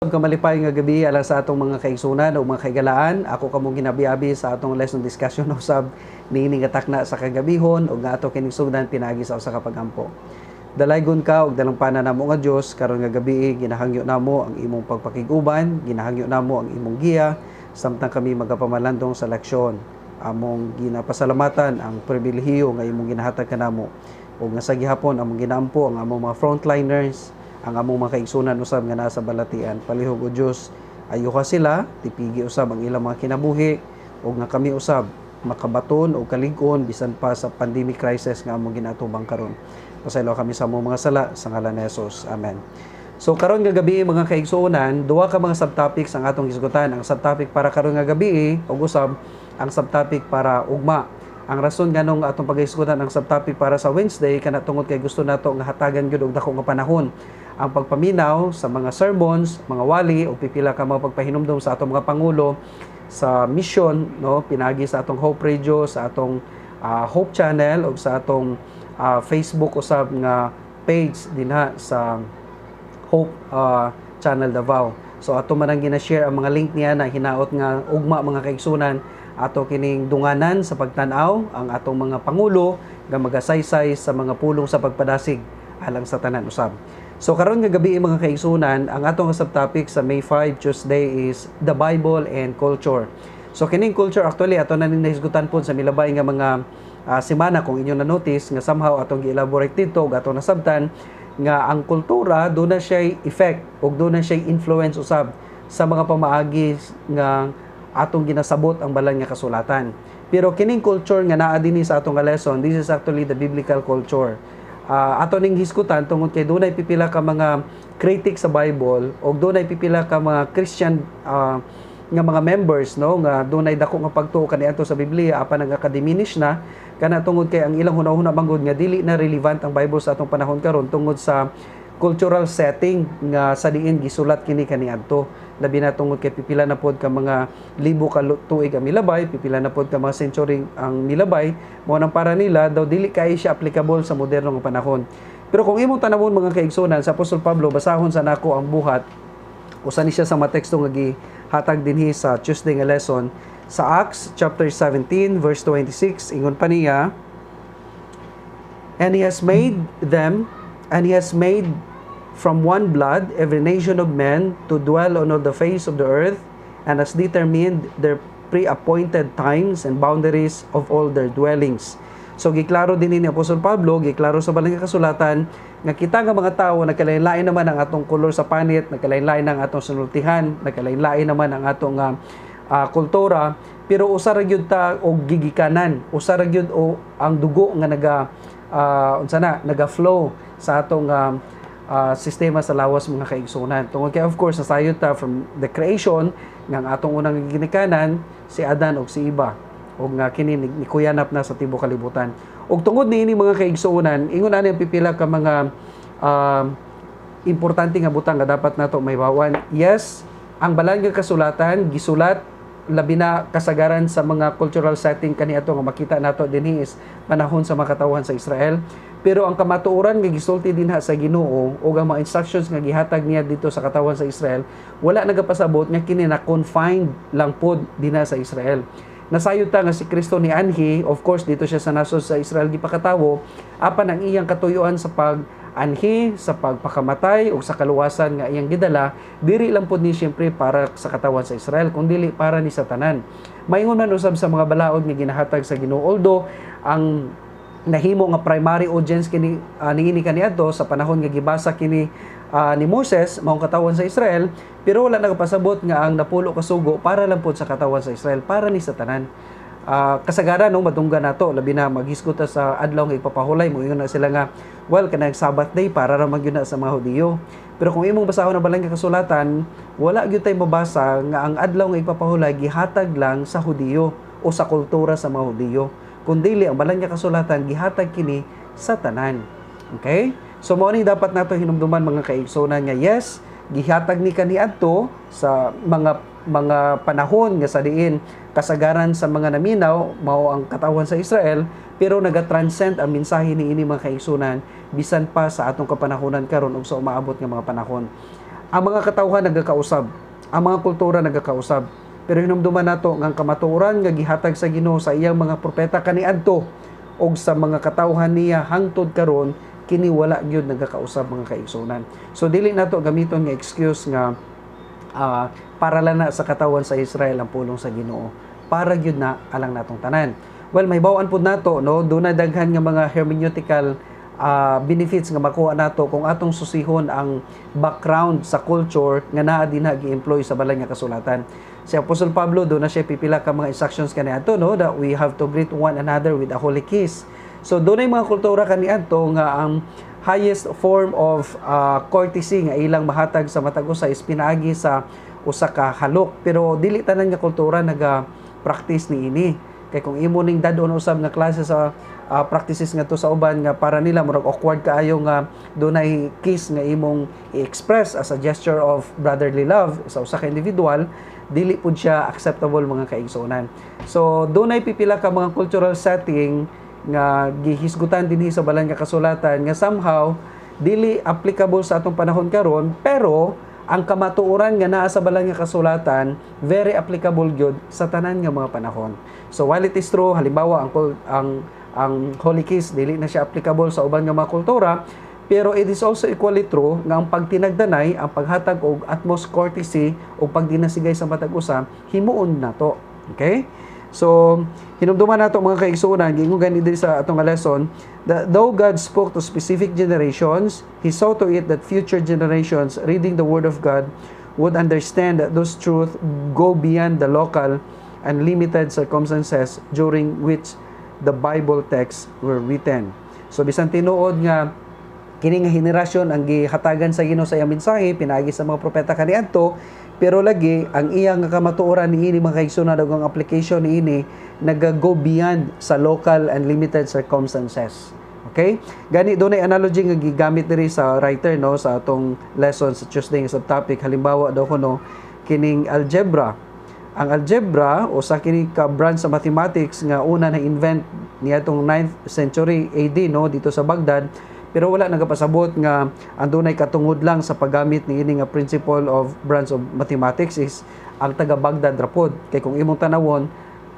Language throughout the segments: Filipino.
Kamalipay nga gabi alang sa atong mga kaigsunan o mga kaigalaan. Ako kamong ginabi-abi sa atong lesson discussion usab niini nga takna sa kagabihon ug nga ato kining sugdan pinagi sa usa ka pagampo. Dalaygon ka og dalampana namo nga Dios karon nga gabi ginahangyo namo ang imong pagpakiguban, ginahangyo namo ang imong giya samtang kami magapamalandong sa leksyon. Among ginapasalamatan ang pribilehiyo nga imong ginahatag kanamo ug nga sa gihapon among ginaampo ang among mga frontliners, ang among mga kaigsunan usab nga nasa balatian. Palihog o Dios ayuha sila tipigi usab ang ilang mga kinabuhi ug nga kami usab makabaton o kalig-on bisan pa sa pandemic crisis nga among ginatubang karon. Pasaylo kami sa among mga sala sa ngalan ni Jesus. Amen. So karon nga gabi mga kaigsuonan, duha ka mga subtopics ang atong hisgutan. Ang subtopic para karon nga gabi ug usab ang subtopic para ugma. Ang rason nganong atong paghisgutan ang subtopic para sa Wednesday kana tungod kay gusto nato nga hatagan gyud og dako nga panahon ang pagpaminaw sa mga sermons, mga wali o pipila ka mga pagpahinumdom sa atong mga pangulo sa mission, no, pinagi sa atong Hope Radio, sa atong Hope Channel o sa atong Facebook usab nga page dinha sa Hope Channel Davao. So ato man ang gina-share ang mga link niya na hinaot nga ugma mga kaigsunan ato kining dunganan sa pagtan-aw ang atong mga pangulo nga magasaysay sa mga pulong sa pagpadasig alang sa tanan usab. So karon nga gabi mga kaigsunan, ang atong subtopic sa May 5 Tuesday is the Bible and culture. So kining culture actually ato na ning nahisgutan po sa milabay nga mga semana kung inyo na notice nga somehow atong gi-elaborate dito ug atong nasabtan nga ang kultura do na siya effect ug do na siya influence usab sa mga pamaagi nga atong ginasabot ang balang nga kasulatan. Pero kining culture nga naa dinhi sa atong lesson, this is actually the biblical culture. Ato ning hisgutan tungod kay dunay pipila ka mga critic sa Bible o dunay pipila ka mga Christian nga mga members, no, nga dunay dako nga pagtuo kaniadto sa Biblia apan nagaka-diminish na kana tungod kay ang ilang hunahuna banggod nga dili na relevant ang Bible sa atong panahon karon tungod sa cultural setting nga sa diin gisulat kini kaniadto. Labi na tungod kay pipila na pod ka mga libo ka tuig ang milabay, pipila na pod ka mga century ang milabay, mo nang para nila daw dili kay siya applicable sa modernong panahon. Pero kung imong tanawon mga kaigsunan sa Apostol Pablo, basahon sa nako ang buhat usa ni siya sa mga teksto nga gihatag dinhi sa Tuesday nga lesson sa Acts chapter 17 verse 26, ingon pa niya, and he has made from one blood every nation of men to dwell on all the face of the earth, and has determined their pre-appointed times and boundaries of all their dwellings. So giklaro din ni Apostol Pablo, giklaro sa balang kasulatan nga kita nga mga tao nagkalain-lain naman ang atong kolor sa panit, nagkalain-lain ang atong sinultihan, nagkalain-lain naman ang atong kultura, pero usa ra gyud ta og gigikanan, usa ra gyud o ang dugo nga naga-flow sa atong sistema sa lawas mga kaigsunan. Tungod kay of course nasayod ta from the creation nga ang atong unang ginikanan si Adan ug si Eva ug nga kini ni kuyanap na sa tibuok kalibutan. Ug tungod niini mga kaigsunan, ingon ani ang pipila ka mga importante nga butang nga dapat nato mahibawan. Yes, ang balang nga kasulatan gisulat labi na kasagaran sa mga cultural setting kaniadto nga makita nato dinhi is panahon sa makatawhan sa Israel. Pero ang kamatuoran nga gisulti dinha sa Ginoo o ang mga instructions nga gihatag niya dito sa katawan sa Israel, wala nagapasabot nga kini na confined lang pod dinha sa Israel. Nasayod ta nga si Kristo ni anhi, of course dito siya sa nasod sa Israel gipakatawo, apan ang iyang katuyuan sa pag-anhi, sa pagpakamatay o sa kaluwasan nga iyang gidala, diri lang pod ni siyempre para sa katawan sa Israel, kundi para ni satanan. Maingon man usab sa mga balaod nga ginahatag sa Ginoo, although ang nahimo nga primary audience kini niini kaniadto sa panahon nga gibasa kini ni Moses maong katawan sa Israel, pero wala nagapasabot nga ang napulo ka sugo para lang pod sa katawan sa Israel, para ni satanan. Kasagaran no madunggan nato labi na maghisgot sa adlaw nga ipapahulay mo na sila nga well kanang Sabbath day para ra magyud na sa mga Hudiyo. Pero kung imong basahon na balang kasulatan, wala gyud tay mabasa nga ang adlaw nga ipapahulay gihatag lang sa Hudiyo o sa kultura sa mga Hudiyo, kundi ang balang kasulatan gihatag kini sa tanan. Okay? So mao ni dapat nato hinumduman mga kaigsunan nga yes, gihatag ni kaniadto sa mga panahon nga sa diin kasagaran sa mga naminaw mao ang katawan sa Israel, pero naga-transcend ang mensahe ni ini mga kaigsunan bisan pa sa atong kapanahonan karon ug sa umaabot nga mga panahon. ang mga katawhan nagakausab, ang mga kultura nagakausab. Pero hinumduman nato nga kamatuoran nga gihatag sa Ginoo sa iyang mga propeta kaniadto og sa mga katawhan niya hangtod karon, kini wala gyud nagakausab mga kaigsunan. So dili nato gamiton nga excuse nga para lang na sa katawan sa Israel ang pulong sa Ginoo. Para gyud na alang natong tanan. Well, may bawaan pud nato, no, doon na daghan nga mga hermeneutical benefits nga makuha nato kung atong susihon ang background sa culture nga naa din gi-employ sa balay nga kasulatan. Si Apostol Pablo doon na siya pipila ka mga instructions kaniadto, no, that we have to greet one another with a holy kiss. So doon ay mga kultura kaniadto nga ang highest form of courtesy nga ilang mahatag sa matag usa is pinaagi sa usa ka halok. Pero dili tanan nga kultura naga-practice niini. Kay kung imo ning dadon usab nga klase sa practices nga to sa uban nga para nila murag awkward kaayo nga dunay kiss nga imong i-express as a gesture of brotherly love sa usa ka individual, dili pud siya acceptable mga kaigsunan. So dunay pipila ka mga cultural setting nga gihisgutan dinhi sa balang nga kasulatan nga somehow dili applicable sa atong panahon karon, pero ang kamatuoran nga naa sa balang nga kasulatan very applicable gyud sa tanan nga mga panahon. So while it is true halimbawa ang holy kiss dili na siya applicable sa uban nga mga kultura, pero it is also equally true nga ang pagtinagdanay, ang paghatag og utmost courtesy o pagdinasigay sa matag usa himuon nato. Okay? So hinumduman nato mga kaigsuonan giingon gani diri sa atong lesson that though God spoke to specific generations, He saw to it that future generations reading the Word of God would understand that those truths go beyond the local and limited circumstances during which the Bible texts were written. So bisan tinuod nga kini nga henerasyon ang gihatagan sa Ginoo sa iyang mensahe pinaagi sa mga propeta kaniadto, pero lagi ang iyang kamatuoran niini mga kaigsunan ug ang application niini nag-go beyond sa local and limited circumstances. Okay? Gani dunay analogy nga gigamit diri sa writer, no, sa atong lesson sa Tuesday nga subtopic. Halimbawa daw kuno kining algebra. Ang algebra o sa kini ka branch sa mathematics nga una na invent niadtong 9th century AD, no, dito sa Baghdad, pero wala nagapasabot nga andunay katungod lang sa paggamit ni ini nga principle of branch of mathematics is ang taga Baghdad rapod. Kay kung imong tanawon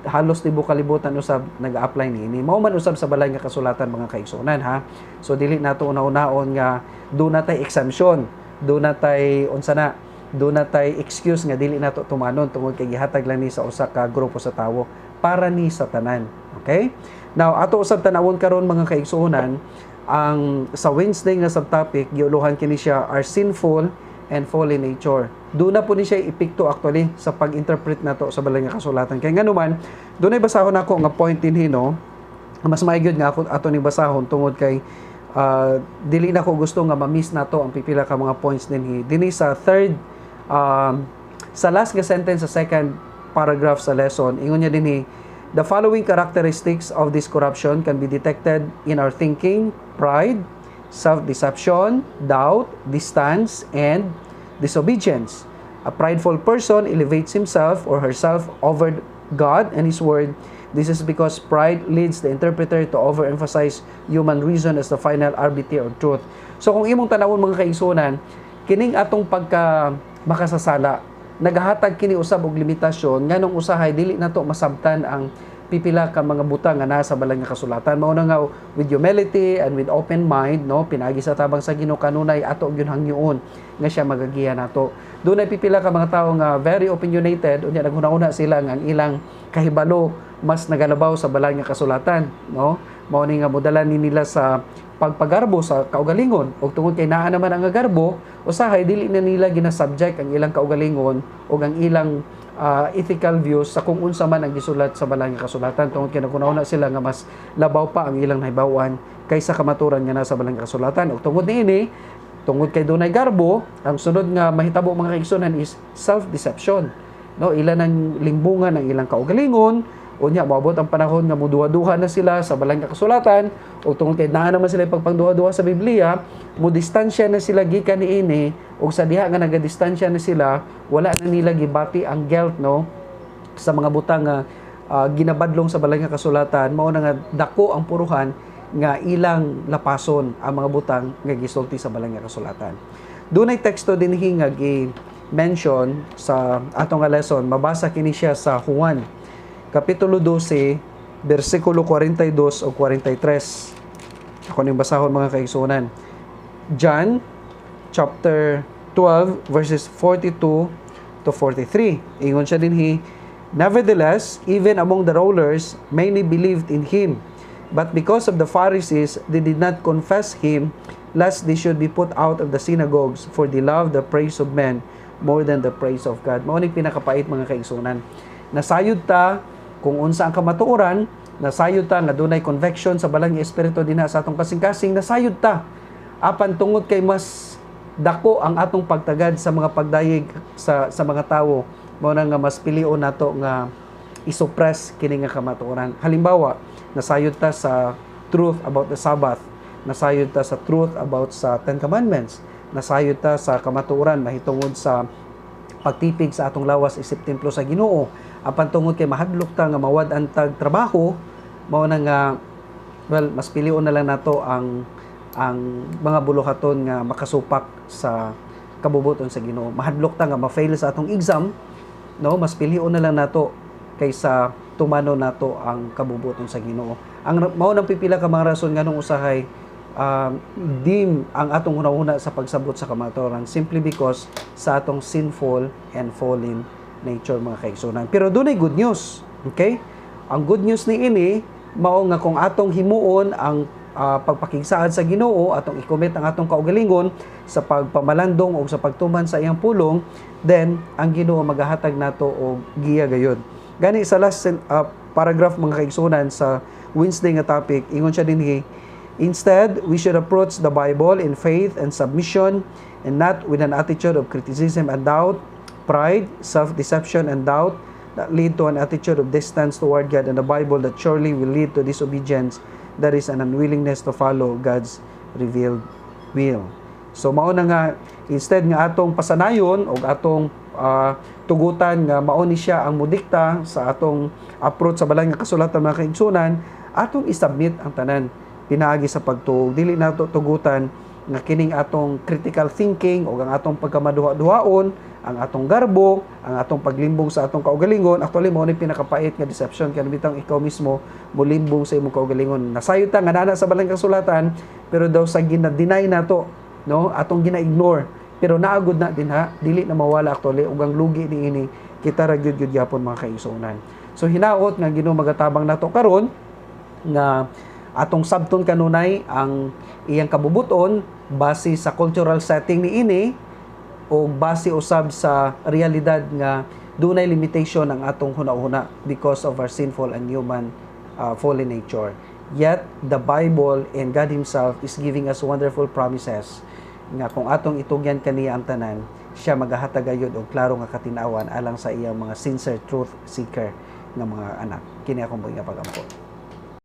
halos tibuok kalibutan usab nag-apply niini. Mao man usab sa balay nga kasulatan mga kaigsunan, ha. So dili nato una-unaon nga do natay exemption, do natay unsa na, do natay excuse nga dili nato tumanon tungod kay gihatag lang ni sa usa ka grupo sa tawo para ni sa tanan. Okay? Now ato usab tanawon karon mga kaigsuonan ang sa Wednesday nga subtopic giuluhan kini siya are sinful and fallen nature. Doon na po ni siya epekto actually sa pag-interpret nato sa balay nga kasulatan. Kay nganuman dunay basahon ako nga point dinhi, no, mas maayod nga ako ato ni basahon tungod kay dili na ko gusto nga ma-miss nato ang pipila ka mga points dinhi sa third sa last nga sentence sa second paragraph sa lesson. Ingon niya dinhi, the following characteristics of this corruption can be detected in our thinking: pride, self-deception, doubt, distance, and disobedience. A prideful person elevates himself or herself over God and His Word. This is because pride leads the interpreter to overemphasize human reason as the final arbiter of truth. So kung imong tanawon mga kaigsunan, kining atong pagka makasasala, nagahatag kini usab og limitasyon nganong usahay dili nato masabtan ang pipila ka mga butang nga nasa balay nga kasulatan. Mao na nga with humility and with open mind, no, pinagi sa tabang sa Ginoo kanunay ato gyud hangyoon nga siya magagiya nato. Dunay pipila ka mga tawo nga very opinionated unya naghuna-una sila nga ang ilang kahibalo mas nagalabaw sa balay nga kasulatan, no. Mao ni nga modalan ni nila sa pagpagarbo sa kaugalingon ug tungod kay naa naman ang garbo usahay dili na nila ginasubject ang ilang kaugalingon ug ang ilang ethical views sa kung unsa man ang gisulat sa balay nga kasulatan tungod kay nagkunahuna sila nga mas labaw pa ang ilang nahibaw-an kaysa kamaturan nga nasa balay nga kasulatan. Ug tungod niini, tungod kay dunay garbo, ang sunod nga mahitabo mga kaigsunan is self-deception, no. Ilan ang limbungan ang ilang kaugalingon unya moabot ang panahon nga muduha-duha na sila sa balay nga kasulatan ug tungod kay naa naman sila pagpangduha-duha sa Biblia, mudistansya na sila gikan niini ug sa diha nga nagadistansya na sila wala na nila gibati ang guilt, no, sa mga butang nga ginabadlong sa balay nga kasulatan. Mao na nga dako ang puruhan nga ilang lapason ang mga butang nga gisulti sa balay nga kasulatan. Dunay teksto dinhi nga gi-mention sa atong nga lesson. Mabasa kini siya sa Juan kapitulo 12 bersikulo 42 o 43. Ako ning basahon mga kaigsunan. John chapter 12 verses 42 to 43. Ingon siya dinhi, nevertheless, even among the rulers, many believed in him. But because of the Pharisees, they did not confess him, lest they should be put out of the synagogues, for they love the praise of men more than the praise of God. Mao ning pinakapait mga kaigsunan. Nasayod ta kung unsa ang kamatuoran, nasayod ta nga dunay conviction sa balang espiritu dinha sa atong kasing-kasing, nasayod ta apan tungod kay mas dako ang atong pagtagad sa mga pagdayeg sa mga tawo, mao na nga mas pilion nato nga isuppress kini nga kamatuoran. Halimbawa, nasayod ta sa truth about the Sabbath, nasayod ta sa truth about sa Ten Commandments, nasayod ta sa kamatuoran mahitungod sa pagtipig sa atong lawas isip templo sa Ginoo. Apan tungod kay mahadlok ta nga mawad-an tag trabaho, mao na nga mas pilion na lang nato ang mga buluhaton nga makasupak sa kabubuton sa Ginoo. Mahadlok ta nga ma-fail sa atong exam, no? Mas pilion na lang nato kaysa tumano nato ang kabubuton sa Ginoo. Ang mao nang pipila ka mga rason nganong usahay dim ang atong hunahuna sa pagsabot sa kamatuoran, simply because sa atong sinful and fallen nature mga kaigsunan. Pero dunay good news, okay? Ang good news ni ini mao nga kung atong himuon ang pagpakigsaad sa Ginoo, atong i-commit ang atong kaugalingon sa pagpamalandong o sa pagtuman sa iyang pulong, then ang Ginoo magahatag nato og giya gayud. Gani sa last paragraph mga kaigsunan sa Wednesday nga topic, ingon siya dinhi, instead, we should approach the Bible in faith and submission, and not with an attitude of criticism and doubt, pride, self-deception and doubt that lead to an attitude of distance toward God and the Bible that surely will lead to disobedience, that is an unwillingness to follow God's revealed will. So mao na nga, instead nga atong pasanayon o atong tugutan nga mao ni siya ang mudikta sa atong approach sa balang nga kasulatan mga kaigsunan, atong isubmit ang tanan pinaagi sa pagtuog. Dili nato tugutan nga kining atong critical thinking o ang atong pagkamaduha-duhaon, ang atong garbo, ang atong paglimbong sa atong kaugalingon. Actually mao ni pinakapait nga deception kay bitang ikaw mismo mulimbong sa imong kaugalingon. Nasayod ta nga nana sa balang kasulatan, pero daw sa gina-deny nato, no, atong gina-ignore, pero naagud na din ha, dili na mawala actually ug ang lugi niini kita ra gyud gyapon mga kaigsunan. So hinaot nga Ginoo magatabang nato karon nga atong sabton kanunay ang iyang kabubuton base sa cultural setting niini o base usab sa realidad nga dunay limitation ang atong hunahuna because of our sinful and human fallen nature. Yet the Bible and God Himself is giving us wonderful promises nga kung atong itugyan kaniya ang tanan, siya magahatag gayud og klaro nga katinawan alang sa iyang mga sincere truth seeker nga mga anak. Kini akong mga pagampo.